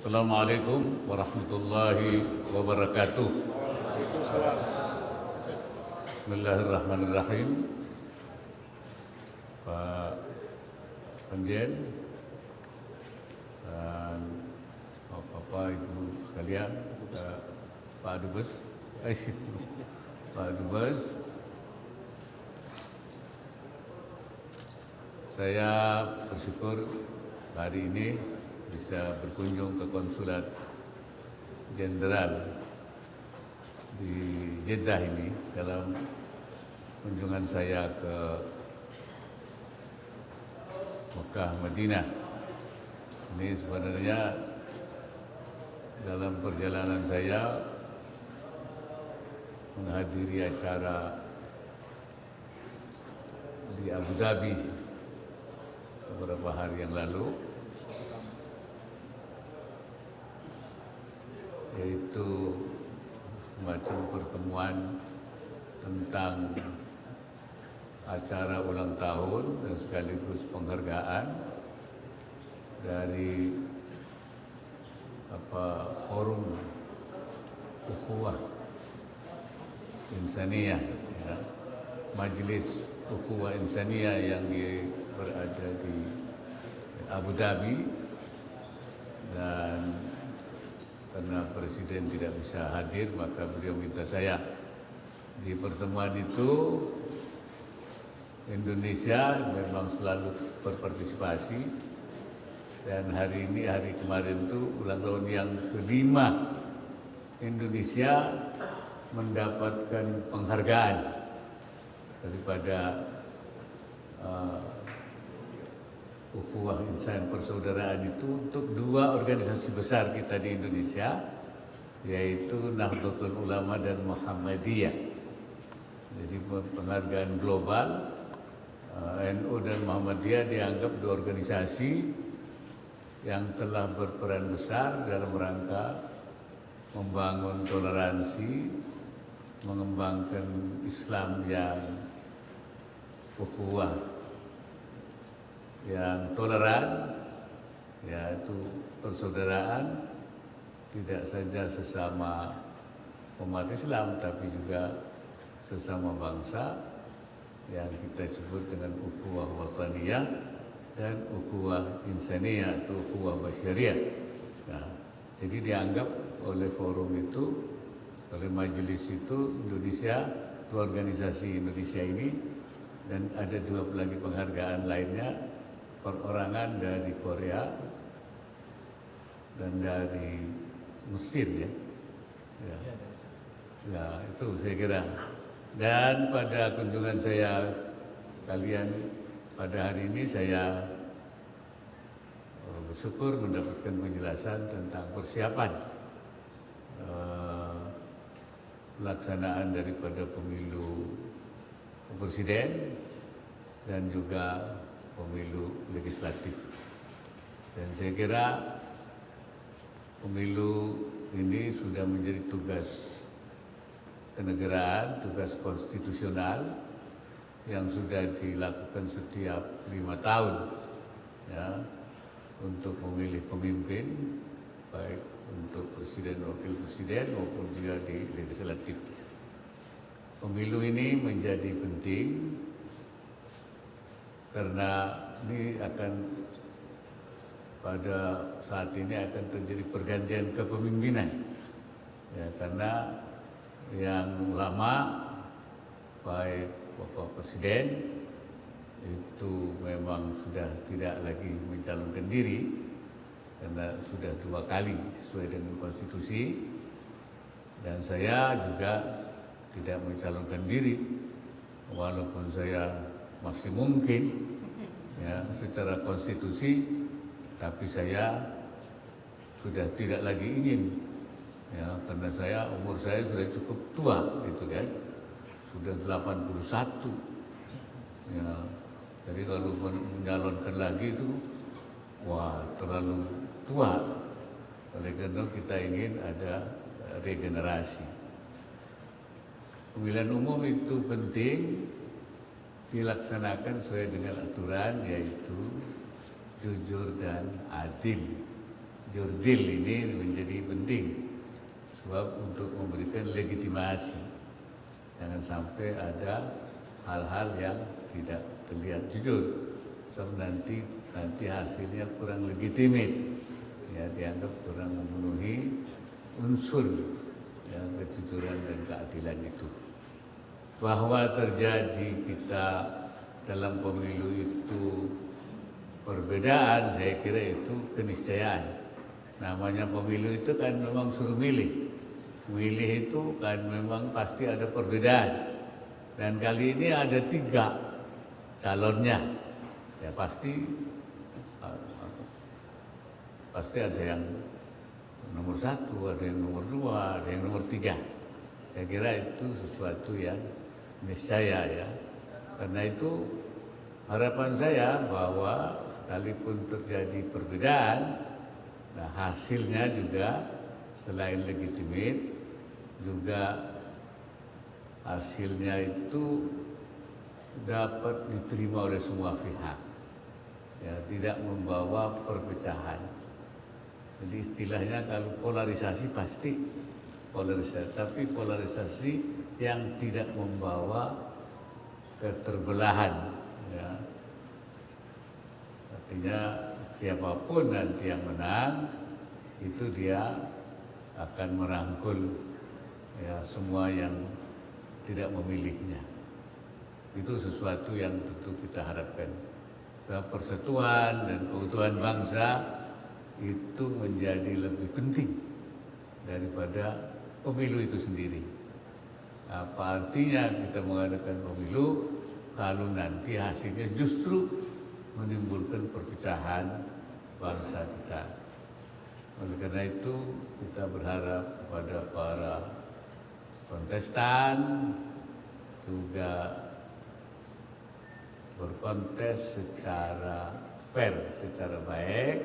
Assalamualaikum warahmatullahi wabarakatuh. Bismillahirrahmanirrahim. Pak Penjen dan Bapak Ibu sekalian, Pak Dubes, Pak Dubes, saya bersyukur hari ini bisa berkunjung ke Konsulat Jenderal di Jeddah ini dalam kunjungan saya ke Mekah, Madinah. Ini sebenarnya dalam perjalanan saya menghadiri acara di Abu Dhabi beberapa hari yang lalu, yaitu semacam pertemuan tentang acara ulang tahun dan sekaligus penghargaan dari Forum Ukhuwah Insaniyah, ya, Majelis Ukhuwah Insaniyah yang berada di Abu Dhabi, dan karena Presiden tidak bisa hadir, maka beliau minta saya. Di pertemuan itu Indonesia memang selalu berpartisipasi, dan hari kemarin itu ulang tahun yang kelima Indonesia mendapatkan penghargaan daripada Ukhuwah Insan, persaudaraan itu untuk dua organisasi besar kita di Indonesia, yaitu Nahdlatul Ulama dan Muhammadiyah. Jadi penghargaan global, NU dan Muhammadiyah dianggap dua organisasi yang telah berperan besar dalam rangka membangun toleransi, mengembangkan Islam yang ukhuwah, yang toleran, yaitu persaudaraan tidak saja sesama umat Islam tapi juga sesama bangsa, yang kita sebut dengan ukhuwah wataniyah dan ukhuwah insaniyah atau ukhuwah basyariah. Nah, jadi dianggap oleh forum itu, oleh majelis itu, Indonesia, dua organisasi Indonesia ini, dan ada dua lagi penghargaan lainnya, perorangan dari Korea dan dari Mesir, ya. Ya, itu saya kira. Dan pada kunjungan saya pada hari ini, saya bersyukur mendapatkan penjelasan tentang persiapan pelaksanaan daripada pemilu presiden dan juga pemilu legislatif. Dan saya kira pemilu ini sudah menjadi tugas kenegaraan, tugas konstitusional yang sudah dilakukan setiap 5 tahun, ya, untuk memilih pemimpin, baik untuk presiden, wakil presiden maupun juga di legislatif. Pemilu ini menjadi penting karena ini pada saat ini akan terjadi pergantian kepemimpinan, ya, karena yang lama, baik Bapak Presiden itu memang sudah tidak lagi mencalonkan diri karena sudah 2 kali sesuai dengan konstitusi, dan saya juga tidak mencalonkan diri walaupun saya masih mungkin, ya, secara konstitusi, tapi saya sudah tidak lagi ingin, ya, karena umur saya sudah cukup tua, gitu kan, sudah 81, ya. Jadi kalau menyalonkan lagi itu, wah, terlalu tua. Oleh karena kita ingin ada regenerasi. Pemilihan umum itu penting dilaksanakan sesuai dengan aturan, yaitu jujur dan adil. jurdil ini menjadi penting sebab untuk memberikan legitimasi, jangan sampai ada hal-hal yang tidak terlihat jujur, sebab nanti hasilnya kurang legitimate, ya, dianggap kurang memenuhi unsur ya, kejujuran dan keadilan itu. Bahwa terjadi kita dalam pemilu itu perbedaan, saya kira itu keniscayaan. Namanya pemilu itu kan memang suruh milih. Milih itu kan memang pasti ada perbedaan. Dan kali ini ada 3 calonnya. Ya pasti ada yang nomor 1, ada yang nomor 2, ada yang nomor 3. Saya kira itu sesuatu yang niscaya ya. Karena itu harapan saya bahwa sekalipun terjadi perbedaan, nah hasilnya juga selain legitimate, juga hasilnya itu dapat diterima oleh semua pihak, ya, tidak membawa perpecahan. Jadi istilahnya kalau polarisasi pasti polarisasi, tapi polarisasi yang tidak membawa keterbelahan, ya. Artinya siapapun nanti yang menang itu dia akan merangkul ya semua yang tidak memilihnya. Itu sesuatu yang tentu kita harapkan. Sebab persatuan dan keutuhan bangsa itu menjadi lebih penting daripada pemilu itu sendiri. Apa artinya kita mengadakan pemilu kalau nanti hasilnya justru menimbulkan perpecahan bangsa kita. Oleh karena itu kita berharap kepada para kontestan juga berkontes secara fair, secara baik,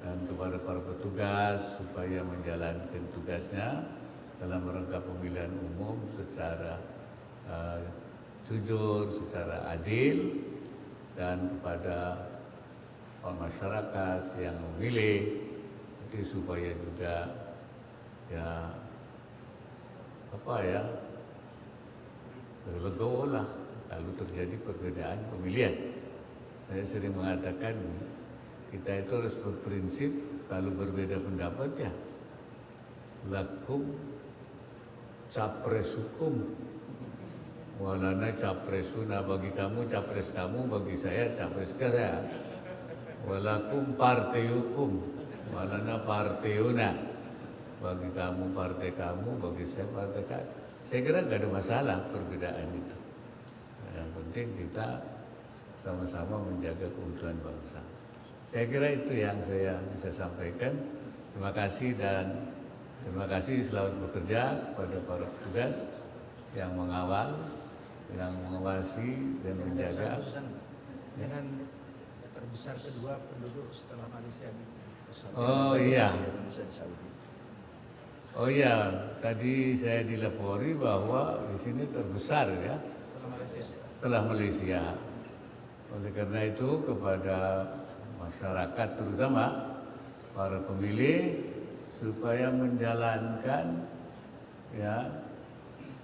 dan kepada para petugas supaya menjalankan tugasnya dalam rangka pemilihan umum secara jujur, secara adil, dan kepada masyarakat yang memilih itu supaya juga ya legowo lah kalau terjadi perbedaan pemilihan. Saya sering mengatakan kita itu harus berprinsip kalau berbeda pendapat ya lakum capres hukum walana capresuna, bagi kamu capres kamu, bagi saya capres saya. Walakum partai hukum walana partaiuna, bagi kamu partai kamu, bagi saya partai kamu. Saya kira nggak ada masalah perbedaan itu. Yang penting kita sama-sama menjaga keutuhan bangsa. Saya kira itu yang saya bisa sampaikan. Terima kasih dan terima kasih selamat bekerja kepada para petugas yang mengawal, yang mengawasi dan menjaga. Dengan terbesar kedua penduduk setelah Malaysia. Oh iya. Oh iya, tadi saya dilapori bahwa di sini terbesar ya. Setelah Malaysia. Oleh karena itu kepada masyarakat terutama para pemilih supaya menjalankan ya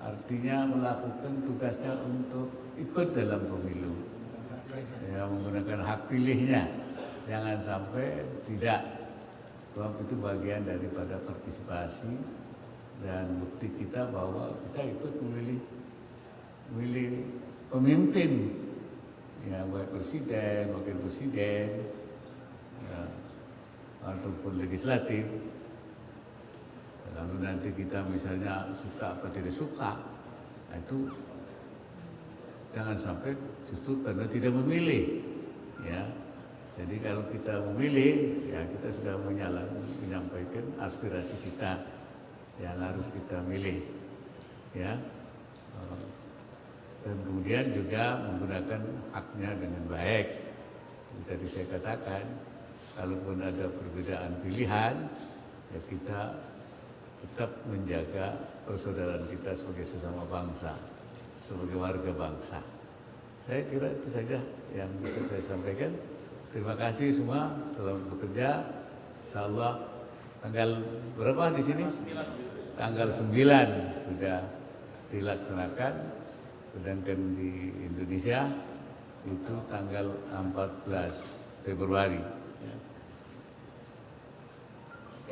artinya melakukan tugasnya untuk ikut dalam pemilu ya, menggunakan hak pilihnya, jangan sampai tidak, sebab itu bagian daripada partisipasi dan bukti kita bahwa kita ikut memilih pemimpin ya, baik presiden, wakil presiden ya, ataupun legislatif. Lalu nanti kita misalnya suka apa tidak suka, nah itu jangan sampai justru karena tidak memilih ya. Jadi kalau kita memilih ya kita sudah menyampaikan aspirasi kita yang harus kita milih ya. Dan kemudian juga menggunakan haknya dengan baik. Tadi saya katakan, kalaupun ada perbedaan pilihan, ya kita tetap menjaga persaudaraan kita sebagai sesama bangsa, sebagai warga bangsa. Saya kira itu saja yang bisa saya sampaikan. Terima kasih semua, selamat bekerja. Insya Allah tanggal berapa di sini? Tanggal 9 sudah dilaksanakan, sedangkan di Indonesia itu tanggal 14 Februari.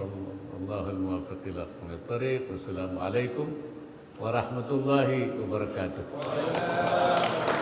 Allahul muwaffiq ila aqwamit thariq. Wassalamualaikum warahmatullahi wabarakatuh.